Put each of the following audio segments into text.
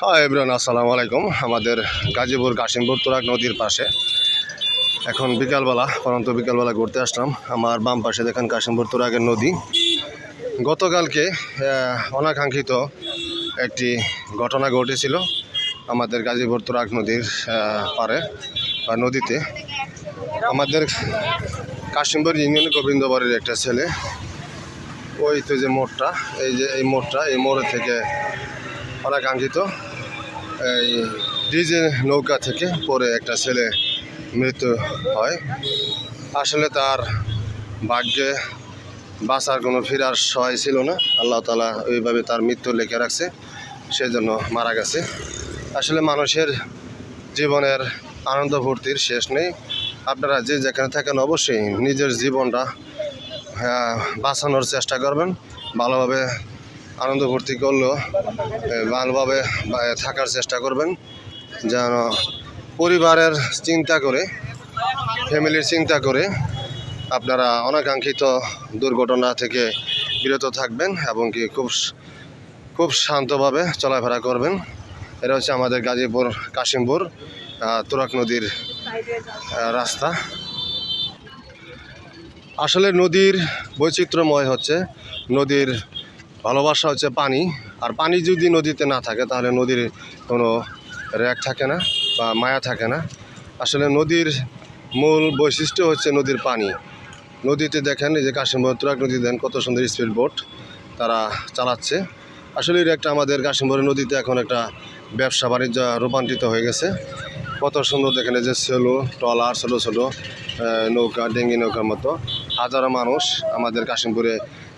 হ্যাঁ এভরিওয়ান, আসসালামু আলাইকুম। আমাদের গাজীপুর কাশিমপুর তুরাগ নদীর পাশে এখন বিকালবেলা, পরন্ত বিকালবেলা ঘুরতে আসলাম। আমার বাম পাশে দেখেন কাশিমপুর তুরাগের নদী। গতকালকে অনাকাঙ্ক্ষিত একটি ঘটনা ঘটেছিল আমাদের গাজীপুর তুরাগ নদীর পাড়ে বা নদীতে। আমাদের কাশিমপুর ইউনিয়ন গোবিন্দবাড়ির একটা ছেলে, ওই তো যে মোড়টা, এই মোড়টা, এই মোড়ে থেকে অনাকাঙ্ক্ষিত এই ডিজে নৌকা থেকে পড়ে একটা ছেলে মৃত্যু হয়। আসলে তার ভাগ্যে বাঁচার কোনো ফিরার সহায় ছিল না। আল্লাহ তাআলা ওইভাবে তার মৃত্যু লিখে রাখছে, সেজন্য মারা গেছে। আসলে মানুষের জীবনের আনন্দ ফুর্তির শেষ নেই। আপনারা যে যেখানে থাকেন অবশ্যই নিজের জীবনটা বাঁচানোর চেষ্টা করবেন। ভালোভাবে আনন্দ ফুর্তি করলেও ভালোভাবে থাকার চেষ্টা করবেন, যেন পরিবারের চিন্তা করে, ফ্যামিলির চিন্তা করে আপনারা অনাকাঙ্ক্ষিত দুর্ঘটনা থেকে বিরত থাকবেন এবং কি খুব শান্তভাবে চলাফেরা করবেন। এটা হচ্ছে আমাদের গাজীপুর কাশিমপুর তুরাগ নদীর রাস্তা। আসলে নদীর বৈচিত্র্যময় হচ্ছে, নদীর ভালোবাসা হচ্ছে পানি। আর পানি যদি নদীতে না থাকে তাহলে নদীর কোনো র্যাক থাকে না বা মায়া থাকে না। আসলে নদীর মূল বৈশিষ্ট্য হচ্ছে নদীর পানি। নদীতে দেখেন, এই যে কাশিমপুর তুরাগ নদী দেন কত সুন্দর স্পিড বোট তারা চালাচ্ছে। আসলে এটা একটা আমাদের কাশিমপুরের নদীতে এখন একটা ব্যবসা বাণিজ্য রূপান্তরিত হয়ে গেছে। কত সুন্দর দেখেন, এই যে সেলো ট্রলার, ছোটো ছোটো নৌকা, ডেঙ্গি নৌকার মতো হাজারো মানুষ আমাদের কাশিমপুরে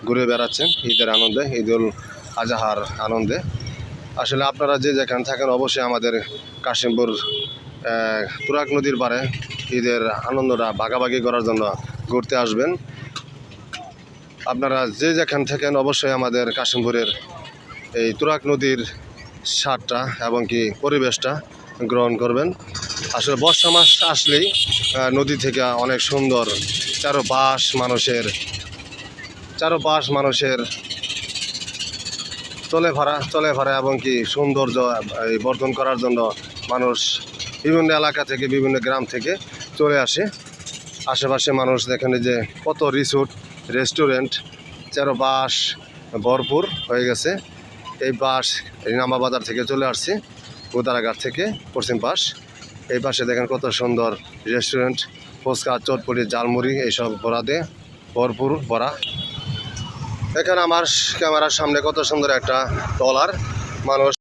ঘুরে বেড়াচ্ছেন ঈদের আনন্দে, ঈদুল আজহার আনন্দে। আসলে আপনারা যে যেখানে থাকেন অবশ্যই আমাদের কাশিমপুর তুরাগ নদীর পাড়ে ঈদের আনন্দটা ভাগাভাগি করার জন্য ঘুরতে আসবেন। আপনারা যে যেখানে থাকেন অবশ্যই আমাদের কাশিমপুরের এই তুরাগ নদীর স্বাদটা এবং কি পরিবেশটা গ্রহণ করবেন। আসলে বর্ষা মাস আসলেই নদী থেকে অনেক সুন্দর চারপাশ মানুষের চলাফেরা এবং কি সৌন্দর্য বর্ধন করার জন্য মানুষ বিভিন্ন এলাকা থেকে, বিভিন্ন গ্রাম থেকে চলে আসে। আশেপাশে মানুষ দেখেন যে কত রিসোর্ট, রেস্টুরেন্ট চারপাশ ভরপুর হয়ে গেছে। এই পাশ রিনামা বাজার থেকে চলে আসছে, গোদারাঘাট থেকে পশ্চিম পাশ। এই পাশে দেখেন কত সুন্দর রেস্টুরেন্ট, ফুচকা, চটপটি, জালমুড়ি এইসব ভরাতে ভরপুর ভরা। এখানে আমার ক্যামেরার সামনে কত সুন্দর একটা ট্রলার, মানুষ